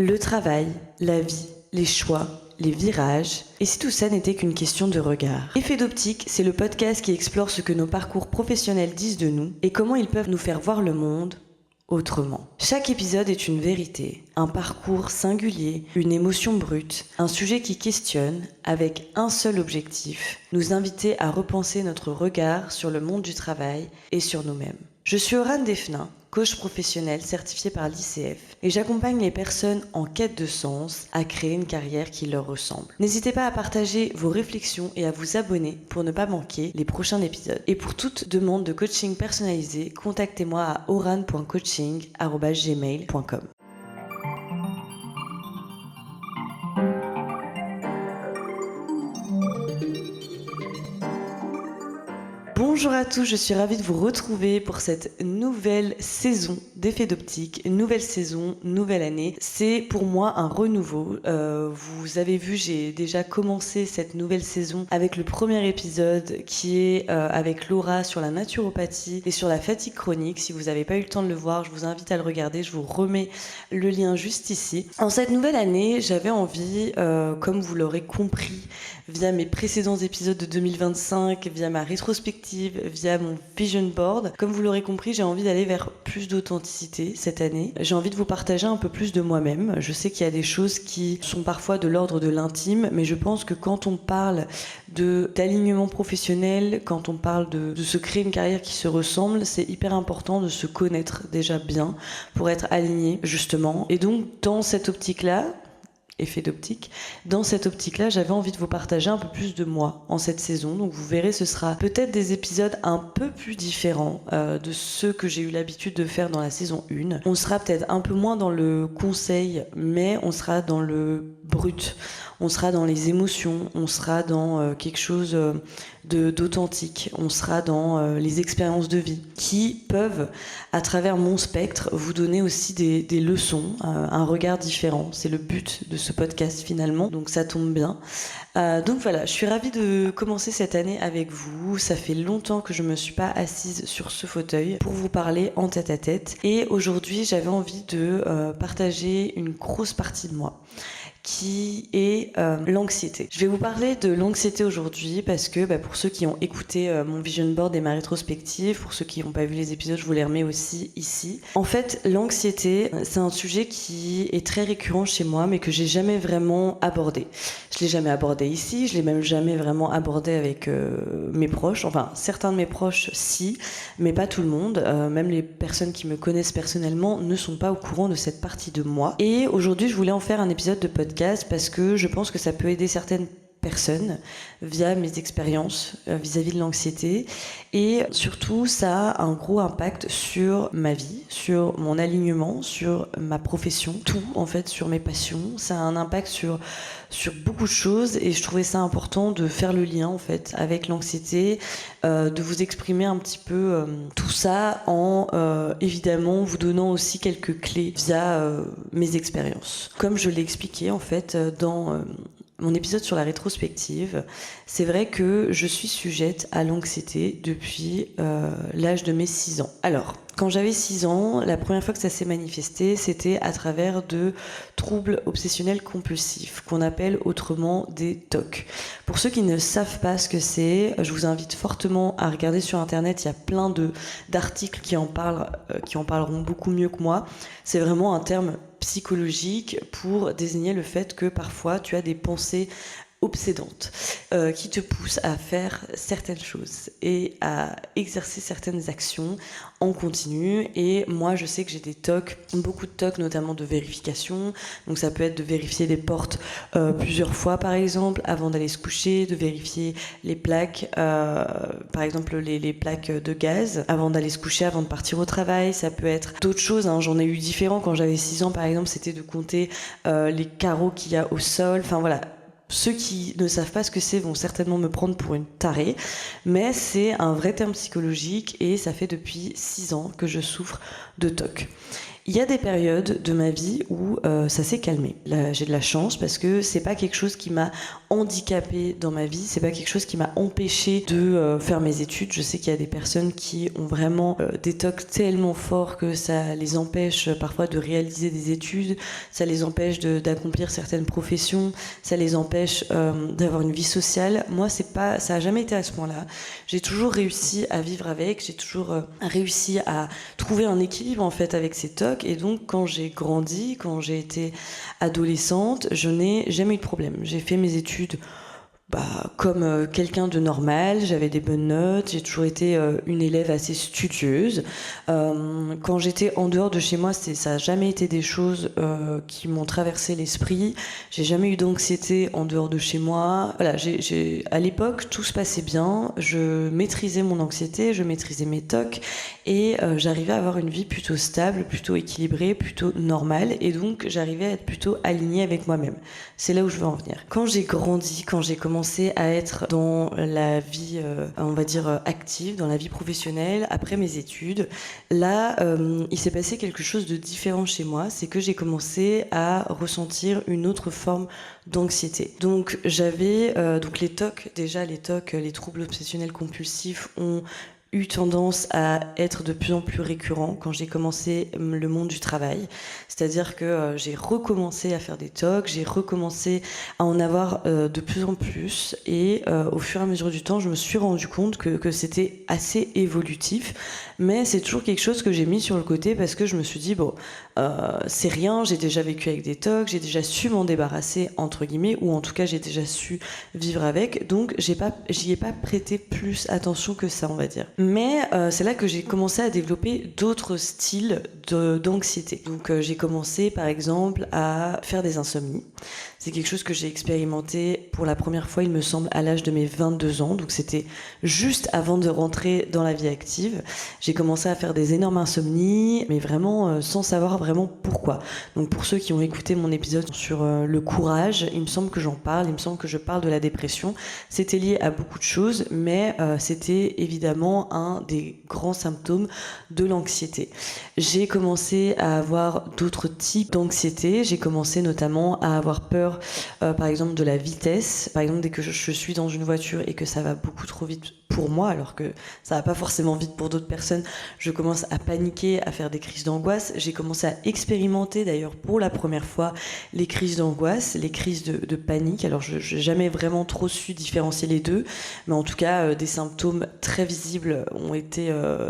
Le travail, la vie, les choix, les virages, et si tout ça n'était qu'une question de regard. Effet d'optique, c'est le podcast qui explore ce que nos parcours professionnels disent de nous et comment ils peuvent nous faire voir le monde autrement. Chaque épisode est une vérité, un parcours singulier, une émotion brute, un sujet qui questionne, avec un seul objectif, nous inviter à repenser notre regard sur le monde du travail et sur nous-mêmes. Je suis Orane Defnin, coach professionnel certifié par l'ICF, et j'accompagne les personnes en quête de sens à créer une carrière qui leur ressemble. N'hésitez pas à partager vos réflexions et à vous abonner pour ne pas manquer les prochains épisodes. Et pour toute demande de coaching personnalisé, contactez-moi à orane.coaching@gmail.com. Bonjour à tous, je suis ravie de vous retrouver pour cette nouvelle saison d'Effet d'Optique, nouvelle saison, nouvelle année. C'est pour moi un renouveau. Vous avez vu, j'ai déjà commencé cette nouvelle saison avec le premier épisode qui est avec Laura sur la naturopathie et sur la fatigue chronique. Si vous n'avez pas eu le temps de le voir, je vous invite à le regarder. Je vous remets le lien juste ici. En cette nouvelle année, j'avais envie, comme vous l'aurez compris, via mes précédents épisodes de 2025, via ma rétrospective, via mon vision board. Comme vous l'aurez compris, j'ai envie d'aller vers plus d'authenticité cette année. J'ai envie de vous partager un peu plus de moi-même. Je sais qu'il y a des choses qui sont parfois de l'ordre de l'intime, mais je pense que quand on parle d'alignement professionnel, quand on parle de se créer une carrière qui se ressemble, c'est hyper important de se connaître déjà bien pour être aligné, justement. Et donc, dans cette optique-là, effet d'optique. Dans cette optique-là, j'avais envie de vous partager un peu plus de moi en cette saison. Donc vous verrez, ce sera peut-être des épisodes un peu plus différents de ceux que j'ai eu l'habitude de faire dans la saison 1. On sera peut-être un peu moins dans le conseil, mais on sera dans le brut. On sera dans les émotions, on sera dans quelque chose d'authentique, on sera dans les expériences de vie qui peuvent, à travers mon spectre, vous donner aussi des leçons, un regard différent. C'est le but de ce podcast finalement, donc ça tombe bien. Donc voilà, je suis ravie de commencer cette année avec vous. Ça fait longtemps que je me suis pas assise sur ce fauteuil pour vous parler en tête à tête. Et aujourd'hui, j'avais envie de partager une grosse partie de moi, qui est l'anxiété. Je vais vous parler de l'anxiété aujourd'hui parce que pour ceux qui ont écouté mon vision board et ma rétrospective, pour ceux qui n'ont pas vu les épisodes, je vous les remets aussi ici. En fait, l'anxiété, c'est un sujet qui est très récurrent chez moi, mais que j'ai jamais vraiment abordé. Je l'ai jamais abordé ici, je l'ai même jamais vraiment abordé avec mes proches. Enfin, certains de mes proches, si, mais pas tout le monde. Même les personnes qui me connaissent personnellement ne sont pas au courant de cette partie de moi. Et aujourd'hui, je voulais en faire un épisode de podcast parce que je pense que ça peut aider certaines personnes via mes expériences vis-à-vis de l'anxiété, et surtout ça a un gros impact sur ma vie, sur mon alignement, sur ma profession, tout en fait, sur mes passions. Ça a un impact sur beaucoup de choses et je trouvais ça important de faire le lien en fait avec l'anxiété, de vous exprimer un petit peu tout ça en évidemment vous donnant aussi quelques clés via mes expériences. Comme je l'ai expliqué en fait dans mon épisode sur la rétrospective, c'est vrai que je suis sujette à l'anxiété depuis l'âge de mes 6 ans. Alors, quand j'avais 6 ans, la première fois que ça s'est manifesté, c'était à travers de troubles obsessionnels compulsifs, qu'on appelle autrement des TOC. Pour ceux qui ne savent pas ce que c'est, je vous invite fortement à regarder sur Internet, il y a plein d'articles qui en parleront beaucoup mieux que moi. C'est vraiment un terme psychologique pour désigner le fait que parfois tu as des pensées obsédantes qui te poussent à faire certaines choses et à exercer certaines actions en continu. Et moi je sais que j'ai des TOC, beaucoup de TOC, notamment de vérification. Donc ça peut être de vérifier les portes plusieurs fois par exemple avant d'aller se coucher, de vérifier les plaques, par exemple les plaques de gaz avant d'aller se coucher, avant de partir au travail. Ça peut être d'autres choses, hein. J'en ai eu différents quand j'avais 6 ans par exemple, c'était de compter les carreaux qu'il y a au sol. Enfin voilà, ceux qui ne savent pas ce que c'est vont certainement me prendre pour une tarée, mais c'est un vrai terme psychologique et ça fait depuis 6 ans que je souffre de TOC. Il y a des périodes de ma vie où ça s'est calmé. Là, j'ai de la chance parce que c'est pas quelque chose qui m'a handicapée dans ma vie, c'est pas quelque chose qui m'a empêché de faire mes études. Je sais qu'il y a des personnes qui ont vraiment des tocs tellement forts que ça les empêche parfois de réaliser des études, ça les empêche d'accomplir certaines professions, ça les empêche d'avoir une vie sociale. Moi, ça a jamais été à ce point-là. J'ai toujours réussi à vivre avec, j'ai toujours réussi à trouver un équilibre en fait avec ces tocs, et donc quand j'ai grandi, quand j'ai été adolescente, je n'ai jamais eu de problème. J'ai fait mes études comme quelqu'un de normal, j'avais des bonnes notes, j'ai toujours été une élève assez studieuse. Quand j'étais en dehors de chez moi, ça n'a jamais été des choses qui m'ont traversé l'esprit. J'ai jamais eu d'anxiété en dehors de chez moi. Voilà, à l'époque, tout se passait bien. Je maîtrisais mon anxiété, je maîtrisais mes tocs, et j'arrivais à avoir une vie plutôt stable, plutôt équilibrée, plutôt normale, et donc j'arrivais à être plutôt alignée avec moi-même. C'est là où je veux en venir. Quand j'ai grandi, quand j'ai commencé à être dans la vie, on va dire, active, dans la vie professionnelle, après mes études, là, il s'est passé quelque chose de différent chez moi, c'est que j'ai commencé à ressentir une autre forme d'anxiété. Donc j'avais donc les TOC, déjà les TOC, les troubles obsessionnels compulsifs ont eu tendance à être de plus en plus récurrent quand j'ai commencé le monde du travail. C'est-à-dire que j'ai recommencé à faire des talks, j'ai recommencé à en avoir de plus en plus, et au fur et à mesure du temps, je me suis rendu compte que c'était assez évolutif, mais c'est toujours quelque chose que j'ai mis sur le côté parce que je me suis dit, bon, c'est rien, j'ai déjà vécu avec des talks, j'ai déjà su m'en débarrasser, entre guillemets, ou en tout cas, j'ai déjà su vivre avec, donc j'y ai pas prêté plus attention que ça, on va dire. Mais c'est là que j'ai commencé à développer d'autres styles d'anxiété. Donc j'ai commencé par exemple à faire des insomnies. C'est quelque chose que j'ai expérimenté pour la première fois, il me semble, à l'âge de mes 22 ans. Donc c'était juste avant de rentrer dans la vie active. J'ai commencé à faire des énormes insomnies, mais vraiment sans savoir vraiment pourquoi. Donc pour ceux qui ont écouté mon épisode sur le courage, il me semble que j'en parle, il me semble que je parle de la dépression. C'était lié à beaucoup de choses, mais c'était évidemment un des grands symptômes de l'anxiété. J'ai commencé à avoir d'autres types d'anxiété. J'ai commencé notamment à avoir peur, par exemple, de la vitesse. Par exemple, dès que je suis dans une voiture et que ça va beaucoup trop vite pour moi, alors que ça va pas forcément vite pour d'autres personnes, je commence à paniquer, à faire des crises d'angoisse. J'ai commencé à expérimenter d'ailleurs pour la première fois les crises d'angoisse, les crises de panique. Alors je n'ai jamais vraiment trop su différencier les deux, mais en tout cas des symptômes très visibles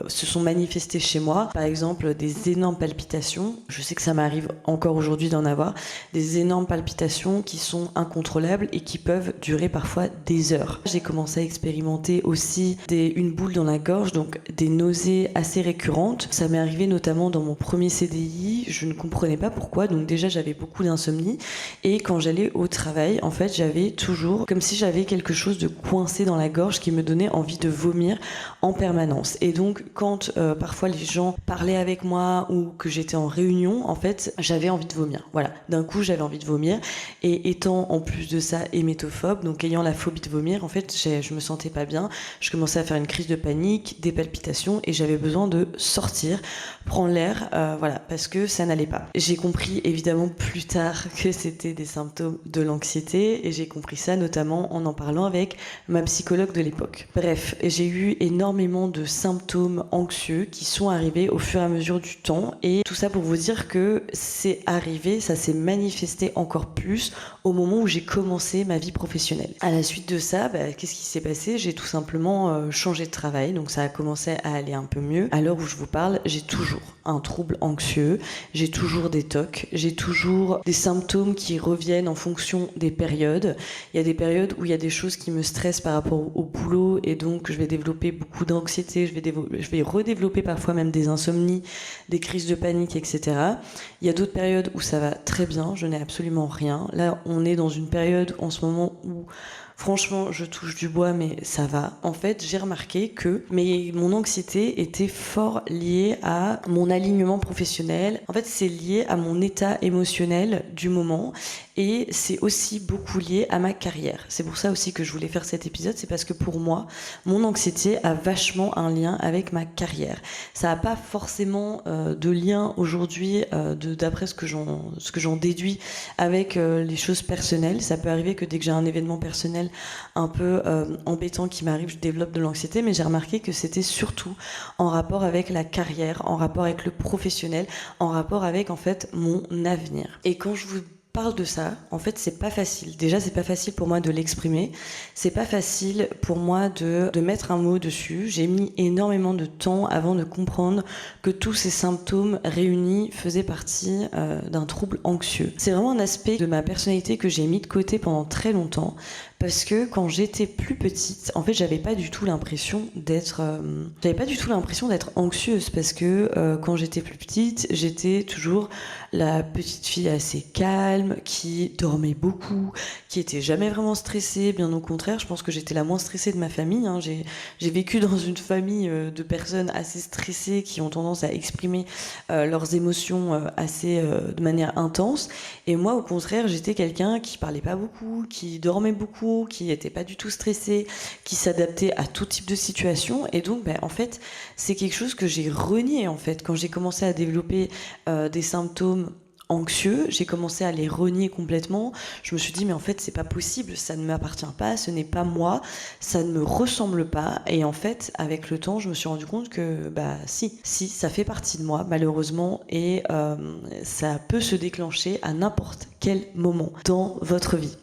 se sont manifestés chez moi. Par exemple, des énormes palpitations. Je sais que ça m'arrive encore aujourd'hui d'en avoir. Des énormes palpitations qui sont incontrôlables et qui peuvent durer parfois des heures. J'ai commencé à expérimenter aussi une boule dans la gorge, donc des nausées assez récurrentes. Ça m'est arrivé notamment dans mon premier CDI. Je ne comprenais pas pourquoi. Donc déjà, j'avais beaucoup d'insomnie. Et quand j'allais au travail, en fait, j'avais toujours comme si j'avais quelque chose de coincé dans la gorge qui me donnait envie de vomir en permanence. Et donc, quand parfois les gens parlaient avec moi ou que j'étais en réunion, en fait, j'avais envie de vomir. Voilà, d'un coup, j'avais envie de vomir. Et étant en plus de ça hémétophobe, donc ayant la phobie de vomir, en fait, je me sentais pas bien. Je commençais à faire une crise de panique, des palpitations, et j'avais besoin de sortir, prendre l'air, voilà, parce que ça n'allait pas. J'ai compris évidemment plus tard que c'était des symptômes de l'anxiété, et j'ai compris ça notamment en parlant avec ma psychologue de l'époque. Bref, j'ai eu énormément de symptômes anxieux qui sont arrivés au fur et à mesure du temps, et tout ça pour vous dire que c'est arrivé, ça s'est manifesté encore plus au moment où j'ai commencé ma vie professionnelle. À la suite de ça, qu'est-ce qui s'est passé ? J'ai tout simplement changé de travail, donc ça a commencé à aller un peu mieux. À l'heure où je vous parle, j'ai toujours un trouble anxieux, j'ai toujours des TOC, j'ai toujours des symptômes qui reviennent en fonction des périodes. Il y a des périodes où il y a des choses qui me stressent par rapport au boulot, et donc je vais développer beaucoup d'anxiété, je vais redévelopper parfois même des insomnies, des crises de panique, etc. Il y a d'autres périodes où ça va très bien, je n'ai absolument rien. Là, on est dans une période en ce moment où Franchement, je touche du bois, mais ça va. En fait, j'ai remarqué que mon anxiété était fort liée à mon alignement professionnel. En fait, c'est lié à mon état émotionnel du moment et c'est aussi beaucoup lié à ma carrière. C'est pour ça aussi que je voulais faire cet épisode, c'est parce que pour moi, mon anxiété a vachement un lien avec ma carrière. Ça n'a pas forcément de lien aujourd'hui, d'après ce que j'en déduis, avec les choses personnelles. Ça peut arriver que dès que j'ai un événement personnel un peu embêtant qui m'arrive, je développe de l'anxiété, mais j'ai remarqué que c'était surtout en rapport avec la carrière, en rapport avec le professionnel, en rapport avec en fait mon avenir. Et quand je vous parle de ça, en fait c'est pas facile. Déjà c'est pas facile pour moi de l'exprimer, c'est pas facile pour moi de mettre un mot dessus. J'ai mis énormément de temps avant de comprendre que tous ces symptômes réunis faisaient partie d'un trouble anxieux. C'est vraiment un aspect de ma personnalité que j'ai mis de côté pendant très longtemps, parce que quand j'étais plus petite, en fait j'avais pas du tout l'impression d'être anxieuse, parce que quand j'étais plus petite, j'étais toujours la petite fille assez calme, qui dormait beaucoup, qui était jamais vraiment stressée. Bien au contraire, je pense que j'étais la moins stressée de ma famille, hein. J'ai vécu dans une famille de personnes assez stressées qui ont tendance à exprimer leurs émotions de manière intense. Et moi, au contraire, j'étais quelqu'un qui parlait pas beaucoup, qui dormait beaucoup, qui n'était pas du tout stressé, qui s'adaptait à tout type de situation. Et donc, en fait, c'est quelque chose que j'ai renié, en fait. Quand j'ai commencé à développer des symptômes anxieux, j'ai commencé à les renier complètement. Je me suis dit, mais en fait, c'est pas possible, ça ne m'appartient pas, ce n'est pas moi, ça ne me ressemble pas. Et en fait, avec le temps, je me suis rendu compte que, si, ça fait partie de moi, malheureusement, et ça peut se déclencher à n'importe quel moment dans votre vie.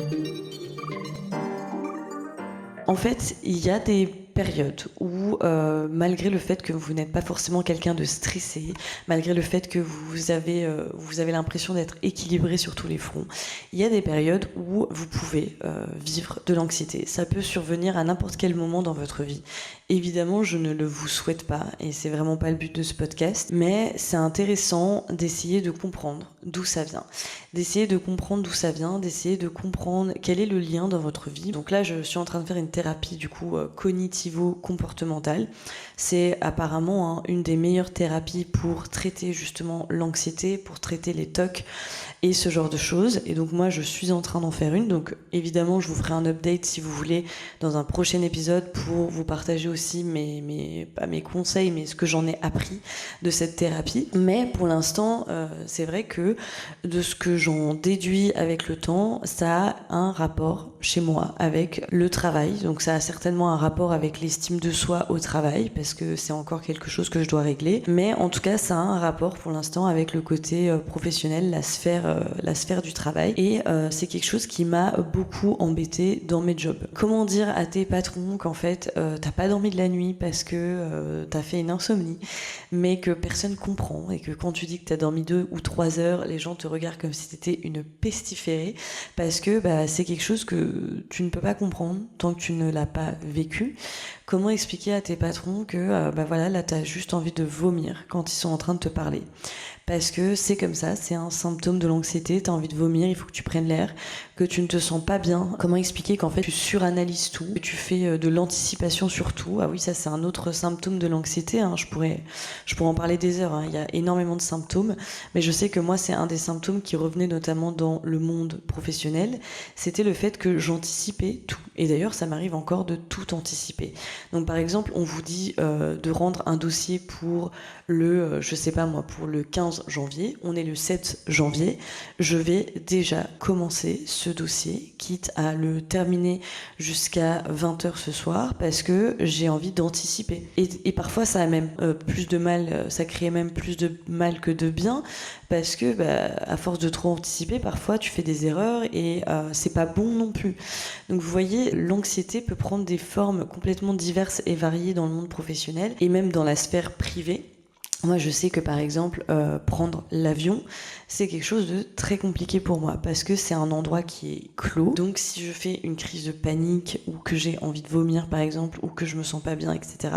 En fait, il y a des période où, malgré le fait que vous n'êtes pas forcément quelqu'un de stressé, malgré le fait que vous avez l'impression d'être équilibré sur tous les fronts, il y a des périodes où vous pouvez vivre de l'anxiété. Ça peut survenir à n'importe quel moment dans votre vie. Évidemment, je ne le vous souhaite pas et c'est vraiment pas le but de ce podcast, mais c'est intéressant d'essayer de comprendre d'où ça vient. D'essayer de comprendre d'où ça vient, d'essayer de comprendre quel est le lien dans votre vie. Donc là, je suis en train de faire une thérapie du coup cognitivo-comportementale. C'est apparemment une des meilleures thérapies pour traiter justement l'anxiété, pour traiter les TOC et ce genre de choses. Et donc moi, je suis en train d'en faire une. Donc évidemment, je vous ferai un update si vous voulez dans un prochain épisode pour vous partager aussi pas mes conseils, mais ce que j'en ai appris de cette thérapie. Mais pour l'instant, c'est vrai que de ce que j'en déduis avec le temps, ça a un rapport chez moi avec le travail. Donc ça a certainement un rapport avec l'estime de soi au travail, parce que c'est encore quelque chose que je dois régler. Mais en tout cas, ça a un rapport pour l'instant avec le côté professionnel, la sphère du travail. Et c'est quelque chose qui m'a beaucoup embêtée dans mes jobs. Comment dire à tes patrons qu'en fait, t'as pas dormi de la nuit parce que t'as fait une insomnie, mais que personne comprend, et que quand tu dis que t'as dormi 2 ou 3 heures, les gens te regardent comme si t'étais une pestiférée, parce que c'est quelque chose que tu ne peux pas comprendre tant que tu ne l'as pas vécu. Comment expliquer à tes patrons que là t'as juste envie de vomir quand ils sont en train de te parler? Parce que c'est comme ça, c'est un symptôme de l'anxiété, t'as envie de vomir, il faut que tu prennes l'air, que tu ne te sens pas bien. Comment expliquer qu'en fait tu suranalyses tout, que tu fais de l'anticipation sur tout? Ah oui, ça c'est un autre symptôme de l'anxiété, je pourrais en parler des heures, il y a énormément de symptômes, mais je sais que moi c'est un des symptômes qui revenait notamment dans le monde professionnel, c'était le fait que j'anticipais tout. Et d'ailleurs ça m'arrive encore de tout anticiper. Donc par exemple, on vous dit de rendre un dossier pour le 15 janvier, on est le 7 janvier, je vais déjà commencer ce dossier, quitte à le terminer jusqu'à 20h ce soir, parce que j'ai envie d'anticiper. Et parfois ça a même plus de mal, ça crée même plus de mal que de bien, parce que à force de trop anticiper, parfois tu fais des erreurs et c'est pas bon non plus. Donc vous voyez, l'anxiété peut prendre des formes complètement diverses et variées dans le monde professionnel et même dans la sphère privée. Moi, je sais que par exemple, prendre l'avion, c'est quelque chose de très compliqué pour moi parce que c'est un endroit qui est clos. Donc, si je fais une crise de panique ou que j'ai envie de vomir par exemple ou que je me sens pas bien, etc.,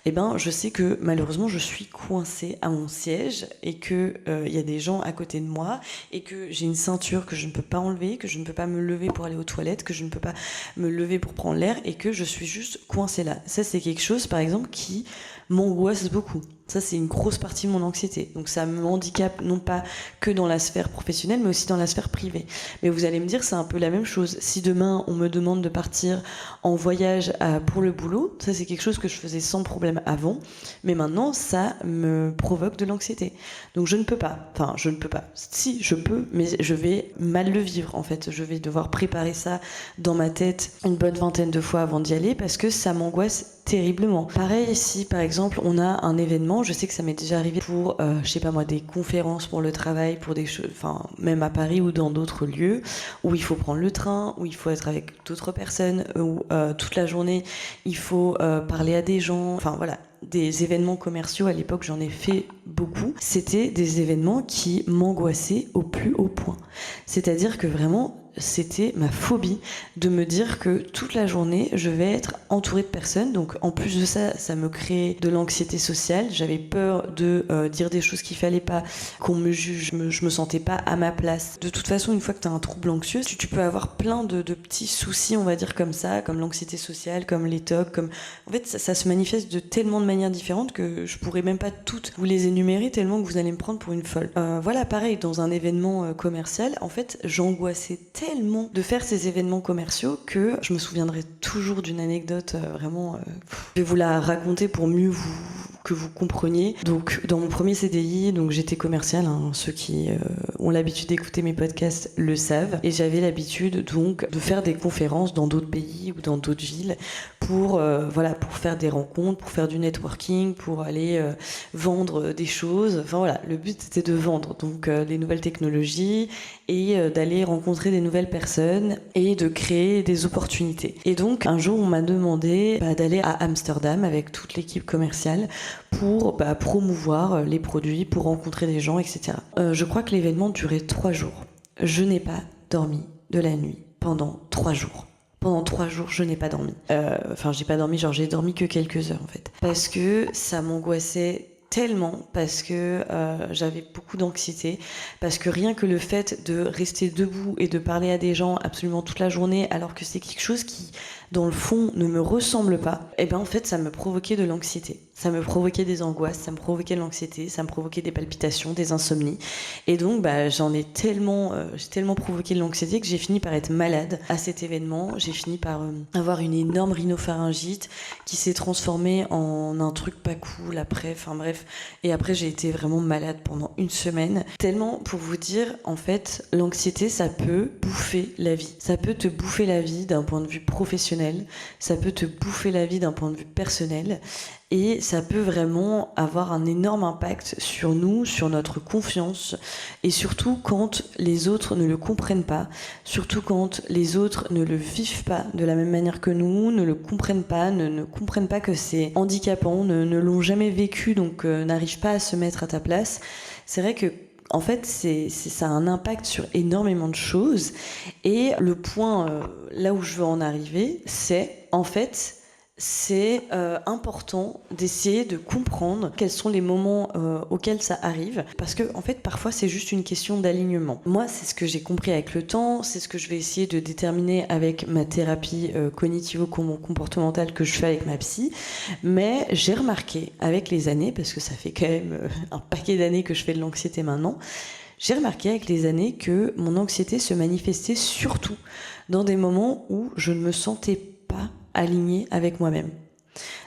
eh ben, je sais que malheureusement, je suis coincée à mon siège et que il y a des gens à côté de moi et que j'ai une ceinture que je ne peux pas enlever, que je ne peux pas me lever pour aller aux toilettes, que je ne peux pas me lever pour prendre l'air et que je suis juste coincée là. Ça, c'est quelque chose, par exemple, qui m'angoisse beaucoup. Ça, c'est une grosse partie de mon anxiété. Donc ça me handicape non pas que dans la sphère professionnelle, mais aussi dans la sphère privée. Mais vous allez me dire, c'est un peu la même chose. Si demain, on me demande de partir en voyage pour le boulot, ça, c'est quelque chose que je faisais sans problème avant. Mais maintenant, ça me provoque de l'anxiété. Donc je ne peux pas. Enfin, je ne peux pas. Si, je peux, mais je vais mal le vivre, en fait. Je vais devoir préparer ça dans ma tête une bonne vingtaine de fois avant d'y aller parce que ça m'angoisse terriblement. Pareil, si par exemple on a un événement, je sais que ça m'est déjà arrivé pour, je sais pas moi, des conférences pour le travail, pour des choses, enfin même à Paris ou dans d'autres lieux, où il faut prendre le train, où il faut être avec d'autres personnes, où toute la journée il faut parler à des gens, enfin voilà. Des événements commerciaux, à l'époque j'en ai fait beaucoup, c'était des événements qui m'angoissaient au plus haut point. C'est-à-dire que vraiment c'était ma phobie de me dire que toute la journée je vais être entourée de personnes, donc en plus de ça, ça me créait de l'anxiété sociale, j'avais peur de dire des choses qu'il fallait pas, qu'on me juge, je me sentais pas à ma place. De toute façon, une fois que tu as un trouble anxieux, tu peux avoir plein de petits soucis, on va dire comme ça, comme l'anxiété sociale, comme les TOC, comme... En fait, ça se manifeste de tellement de manières différentes que je pourrais même pas toutes vous les énumérer tellement que vous allez me prendre pour une folle. Voilà, pareil, dans un événement commercial, en fait, j'angoissais tellement de faire ces événements commerciaux que je me souviendrai toujours d'une anecdote vraiment... je vais vous la raconter pour mieux que vous compreniez. Donc, dans mon premier CDI, donc j'étais commerciale, hein, ceux qui ont l'habitude d'écouter mes podcasts le savent, et j'avais l'habitude donc de faire des conférences dans d'autres pays ou dans d'autres villes pour pour faire des rencontres, pour faire du networking, pour aller vendre des choses. Enfin voilà, le but c'était de vendre donc les nouvelles technologies et d'aller rencontrer des nouvelles personnes et de créer des opportunités. Et donc un jour on m'a demandé d'aller à Amsterdam avec toute l'équipe commerciale pour promouvoir les produits, pour rencontrer des gens, etc. Je crois que l'événement durait 3 jours. Je n'ai pas dormi de la nuit pendant 3 jours. Pendant 3 jours, je n'ai pas dormi. J'ai pas dormi, j'ai dormi que quelques heures en fait. Parce que ça m'angoissait tellement, parce que j'avais beaucoup d'anxiété, parce que rien que le fait de rester debout et de parler à des gens absolument toute la journée, alors que c'est quelque chose qui, dans le fond, ne me ressemble pas, en fait, ça me provoquait de l'anxiété. Ça me provoquait des angoisses, ça me provoquait de l'anxiété, ça me provoquait des palpitations, des insomnies. Et donc, j'ai tellement provoqué de l'anxiété que j'ai fini par être malade à cet événement. J'ai fini par avoir une énorme rhinopharyngite qui s'est transformée en un truc pas cool après. Enfin bref. Et après, j'ai été vraiment malade pendant 1 semaine. Tellement, pour vous dire, en fait, l'anxiété, ça peut bouffer la vie. Ça peut te bouffer la vie d'un point de vue professionnel. Ça peut te bouffer la vie d'un point de vue personnel. Et ça peut vraiment avoir un énorme impact sur nous, sur notre confiance, et surtout quand les autres ne le comprennent pas, surtout quand les autres ne le vivent pas de la même manière que nous, ne le comprennent pas, ne comprennent pas que c'est handicapant, ne l'ont jamais vécu, donc n'arrivent pas à se mettre à ta place. C'est vrai que en fait, ça a un impact sur énormément de choses. Et le point là où je veux en arriver, c'est en fait... c'est important d'essayer de comprendre quels sont les moments auxquels ça arrive, parce que en fait parfois c'est juste une question d'alignement. Moi, c'est ce que j'ai compris avec le temps, c'est ce que je vais essayer de déterminer avec ma thérapie cognitivo-comportementale que je fais avec ma psy, mais j'ai remarqué avec les années, parce que ça fait quand même un paquet d'années que je fais de l'anxiété maintenant, j'ai remarqué avec les années que mon anxiété se manifestait surtout dans des moments où je ne me sentais pas alignée avec moi-même.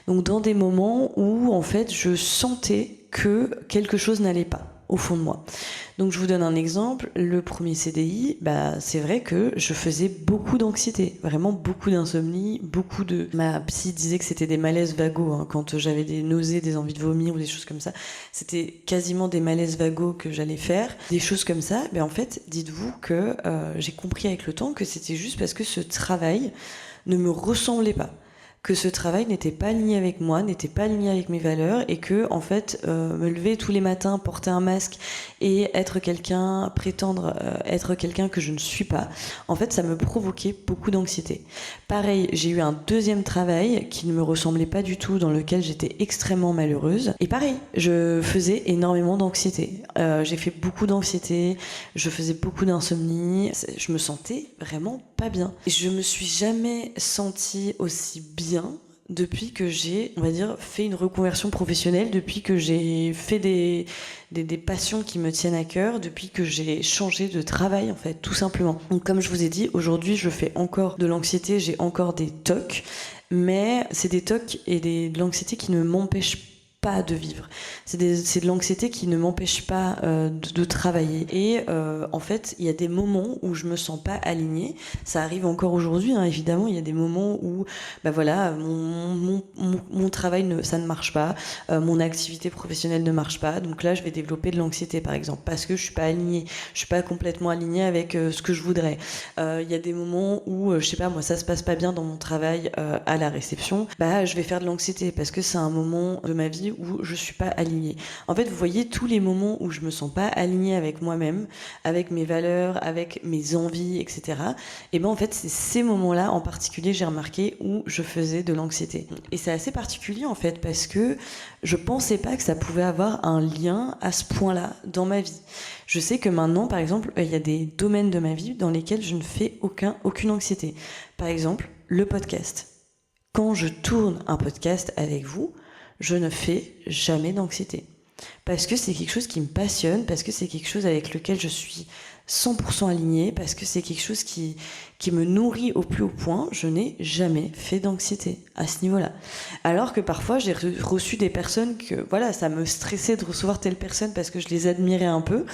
Donc dans des moments où en fait je sentais que quelque chose n'allait pas au fond de moi. Donc je vous donne un exemple, le premier CDI, c'est vrai que je faisais beaucoup d'anxiété, vraiment beaucoup d'insomnie, ma psy disait que c'était des malaises vagos, hein, quand j'avais des nausées, des envies de vomir ou des choses comme ça, c'était quasiment des malaises vagos que j'allais faire, des choses comme ça. En fait, dites-vous que j'ai compris avec le temps que c'était juste parce que ce travail ne me ressemblait pas. que ce travail n'était pas aligné avec moi, n'était pas aligné avec mes valeurs et que, en fait, me lever tous les matins, porter un masque et être quelqu'un, prétendre être quelqu'un que je ne suis pas, en fait, ça me provoquait beaucoup d'anxiété. Pareil, j'ai eu un deuxième travail qui ne me ressemblait pas du tout, dans lequel j'étais extrêmement malheureuse. Et pareil, je faisais énormément d'anxiété. J'ai fait beaucoup d'anxiété, je faisais beaucoup d'insomnie, je me sentais vraiment pas bien. Je me suis jamais sentie aussi bien depuis que j'ai, on va dire, fait une reconversion professionnelle, depuis que j'ai fait des passions qui me tiennent à cœur, depuis que j'ai changé de travail, en fait, tout simplement. Donc, comme je vous ai dit, aujourd'hui, je fais encore de l'anxiété, j'ai encore des TOC, mais c'est des TOC et de l'anxiété qui ne m'empêchent pas de vivre. C'est de l'anxiété qui ne m'empêche pas de travailler. Et en fait, il y a des moments où je me sens pas alignée. Ça arrive encore aujourd'hui, hein, évidemment. Il y a des moments où, bah voilà, mon travail ça ne marche pas, mon activité professionnelle ne marche pas. Donc là, je vais développer de l'anxiété, par exemple, parce que je suis pas alignée, je suis pas complètement alignée avec ce que je voudrais. Il y a des moments où, je sais pas, moi, ça se passe pas bien dans mon travail à la réception. Bah, je vais faire de l'anxiété parce que c'est un moment de ma vie où je suis pas alignée. En fait, vous voyez tous les moments où je me sens pas alignée avec moi-même, avec mes valeurs, avec mes envies, etc. Et ben en fait, c'est ces moments-là en particulier, j'ai remarqué, où je faisais de l'anxiété. Et c'est assez particulier en fait parce que je pensais pas que ça pouvait avoir un lien à ce point-là dans ma vie. Je sais que maintenant, par exemple, il y a des domaines de ma vie dans lesquels je ne fais aucune anxiété. Par exemple, le podcast. Quand je tourne un podcast avec vous, je ne fais jamais d'anxiété. Parce que c'est quelque chose qui me passionne, parce que c'est quelque chose avec lequel je suis 100% alignée, parce que c'est quelque chose qui me nourrit au plus haut point. Je n'ai jamais fait d'anxiété à ce niveau-là. Alors que parfois, j'ai reçu des personnes que, voilà, ça me stressait de recevoir telle personne parce que je les admirais un peu.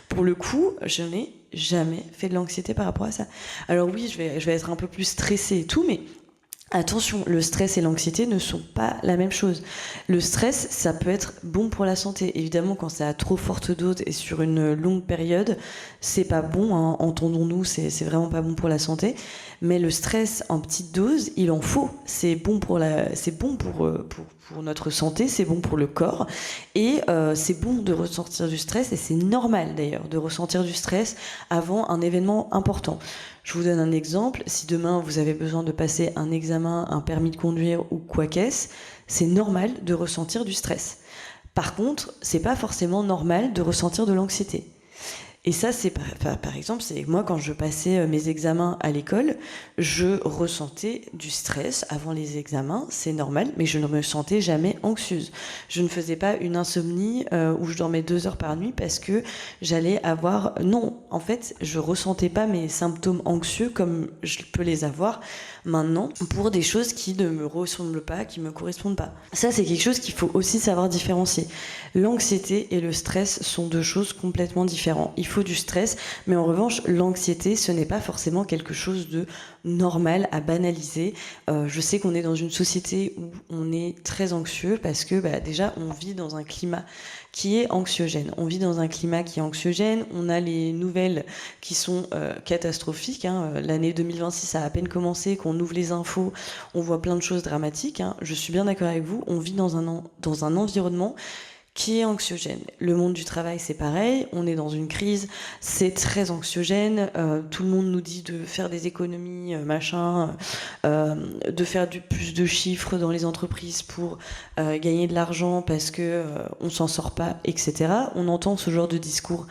Pour le coup, je n'ai jamais fait de l'anxiété par rapport à ça. Alors oui, je vais être un peu plus stressée et tout, mais attention, le stress et l'anxiété ne sont pas la même chose. Le stress, ça peut être bon pour la santé. Évidemment, quand c'est à trop forte dose et sur une longue période, c'est pas bon, hein, entendons-nous, c'est vraiment pas bon pour la santé. Mais le stress en petite dose, il en faut. C'est bon pour notre santé, c'est bon pour le corps. Et c'est bon de ressentir du stress, et c'est normal d'ailleurs de ressentir du stress avant un événement important. Je vous donne un exemple. Si demain vous avez besoin de passer un examen, un permis de conduire ou quoi qu'est-ce, c'est normal de ressentir du stress. Par contre, c'est pas forcément normal de ressentir de l'anxiété. Et ça, c'est par exemple, c'est moi quand je passais mes examens à l'école, je ressentais du stress avant les examens, c'est normal, mais je ne me sentais jamais anxieuse. Je ne faisais pas une insomnie où je dormais 2 heures par nuit parce que j'allais avoir... Non, en fait, je ressentais pas mes symptômes anxieux comme je peux les avoir maintenant pour des choses qui ne me ressemblent pas, qui me correspondent pas. Ça, c'est quelque chose qu'il faut aussi savoir différencier. L'anxiété et le stress sont deux choses complètement différentes. Il faut du stress, mais en revanche, l'anxiété, ce n'est pas forcément quelque chose de normal à banaliser. Je sais qu'on est dans une société où on est très anxieux parce que déjà, on vit dans un climat qui est anxiogène. On vit dans un climat qui est anxiogène, on a les nouvelles qui sont catastrophiques. L'année 2026 a à peine commencé, qu'on ouvre les infos, on voit plein de choses dramatiques. Je suis bien d'accord avec vous, on vit dans un environnement qui est anxiogène. Le monde du travail, c'est pareil, on est dans une crise, c'est très anxiogène, tout le monde nous dit de faire des économies, de faire plus de chiffres dans les entreprises pour gagner de l'argent parce que on s'en sort pas, etc. On entend ce genre de discours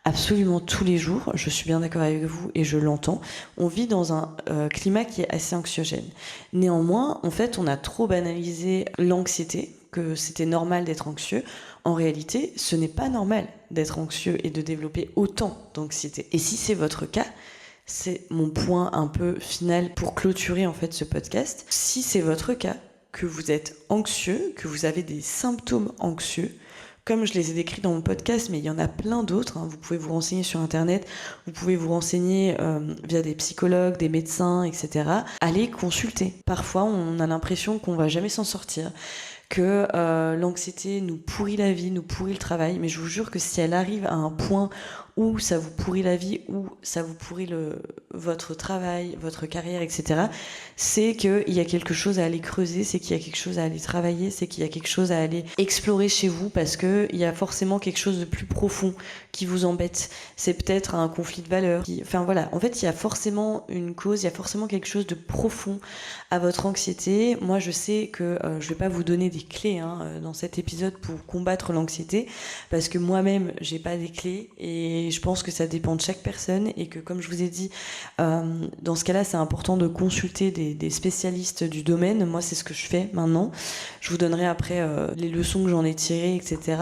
absolument tous les jours, je suis bien d'accord avec vous et je l'entends. On vit dans un climat qui est assez anxiogène. Néanmoins, en fait, on a trop banalisé l'anxiété, que c'était normal d'être anxieux. En réalité, ce n'est pas normal d'être anxieux et de développer autant d'anxiété. Et si c'est votre cas, c'est mon point un peu final pour clôturer en fait ce podcast. Si c'est votre cas, que vous êtes anxieux, que vous avez des symptômes anxieux, comme je les ai décrits dans mon podcast, mais il y en a plein d'autres. Vous pouvez vous renseigner sur Internet, vous pouvez vous renseigner via des psychologues, des médecins, etc. Allez consulter. Parfois, on a l'impression qu'on va jamais s'en sortir, que l'anxiété nous pourrit la vie, nous pourrit le travail, mais je vous jure que si elle arrive à un point où ça vous pourrit la vie, où ça vous pourrit votre travail, votre carrière, etc., c'est qu'il y a quelque chose à aller creuser, c'est qu'il y a quelque chose à aller travailler, c'est qu'il y a quelque chose à aller explorer chez vous, parce qu'il y a forcément quelque chose de plus profond qui vous embête. C'est peut-être un conflit de valeurs. Enfin voilà, en fait, il y a forcément une cause, il y a forcément quelque chose de profond à votre anxiété. Moi, je sais que je vais pas vous donner des clés dans cet épisode pour combattre l'anxiété, parce que moi-même, j'ai pas des clés, et je pense que ça dépend de chaque personne, et que comme je vous ai dit, dans ce cas-là, c'est important de consulter des spécialistes du domaine. Moi, c'est ce que je fais maintenant. Je vous donnerai après les leçons que j'en ai tirées, etc.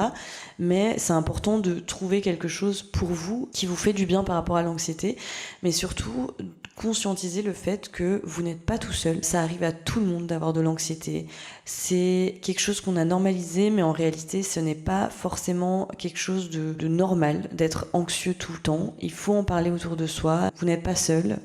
Mais c'est important de trouver quelque chose pour vous qui vous fait du bien par rapport à l'anxiété, mais surtout conscientiser le fait que vous n'êtes pas tout seul. Ça arrive à tout le monde d'avoir de l'anxiété. C'est quelque chose qu'on a normalisé, mais en réalité, ce n'est pas forcément quelque chose de normal d'être anxieux tout le temps. Il faut en parler autour de soi. Vous n'êtes pas seul.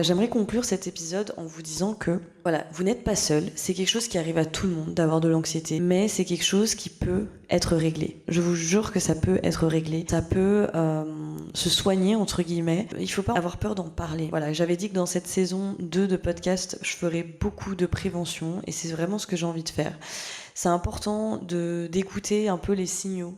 J'aimerais conclure cet épisode en vous disant que voilà, vous n'êtes pas seul, c'est quelque chose qui arrive à tout le monde d'avoir de l'anxiété, mais c'est quelque chose qui peut être réglé. Je vous jure que ça peut être réglé, ça peut se soigner entre guillemets. Il faut pas avoir peur d'en parler. Voilà, j'avais dit que dans cette saison 2 de podcast, je ferais beaucoup de prévention et c'est vraiment ce que j'ai envie de faire. C'est important d'écouter un peu les signaux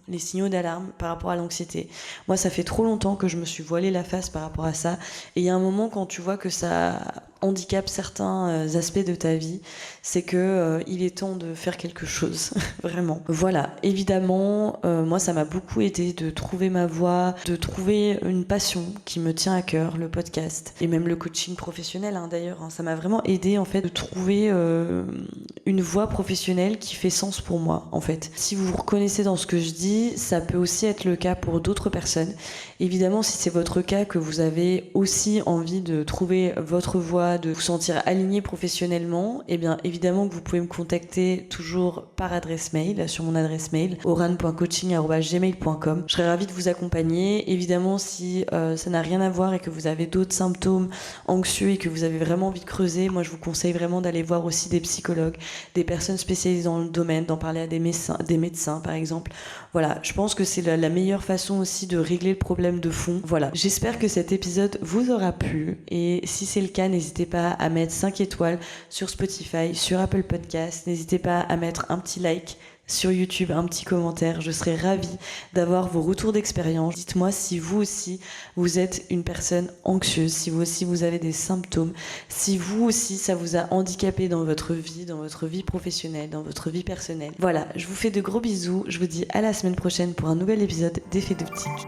d'alarme par rapport à l'anxiété. Moi, ça fait trop longtemps que je me suis voilé la face par rapport à ça. Et il y a un moment quand tu vois que ça handicape certains aspects de ta vie, c'est que il est temps de faire quelque chose, vraiment. Voilà, évidemment, moi ça m'a beaucoup aidé de trouver ma voie, de trouver une passion qui me tient à cœur, le podcast, et même le coaching professionnel d'ailleurs. Ça m'a vraiment aidé en fait de trouver une voie professionnelle qui fait sens pour moi en fait. Si vous vous reconnaissez dans ce que je dis, ça peut aussi être le cas pour d'autres personnes. Évidemment, si c'est votre cas, que vous avez aussi envie de trouver votre voie, de vous sentir aligné professionnellement, eh bien évidemment que vous pouvez me contacter toujours par adresse mail, sur mon adresse mail oran.coaching@gmail.com. Je serais ravie de vous accompagner. Évidemment, si ça n'a rien à voir et que vous avez d'autres symptômes anxieux et que vous avez vraiment envie de creuser, moi je vous conseille vraiment d'aller voir aussi des psychologues, des personnes spécialisées dans le domaine, d'en parler à des médecins par exemple. Voilà, je pense que c'est la meilleure façon aussi de régler le problème de fond. Voilà, j'espère que cet épisode vous aura plu, et si c'est le cas, n'hésitez pas à mettre 5 étoiles sur Spotify, sur Apple Podcast, n'hésitez pas à mettre un petit like sur YouTube, un petit commentaire. Je serais ravie d'avoir vos retours d'expérience. Dites-moi si vous aussi vous êtes une personne anxieuse, si vous aussi vous avez des symptômes, si vous aussi ça vous a handicapé dans votre vie professionnelle, dans votre vie personnelle. Voilà, je vous fais de gros bisous, je vous dis à la semaine prochaine pour un nouvel épisode d'Effet d'Optique.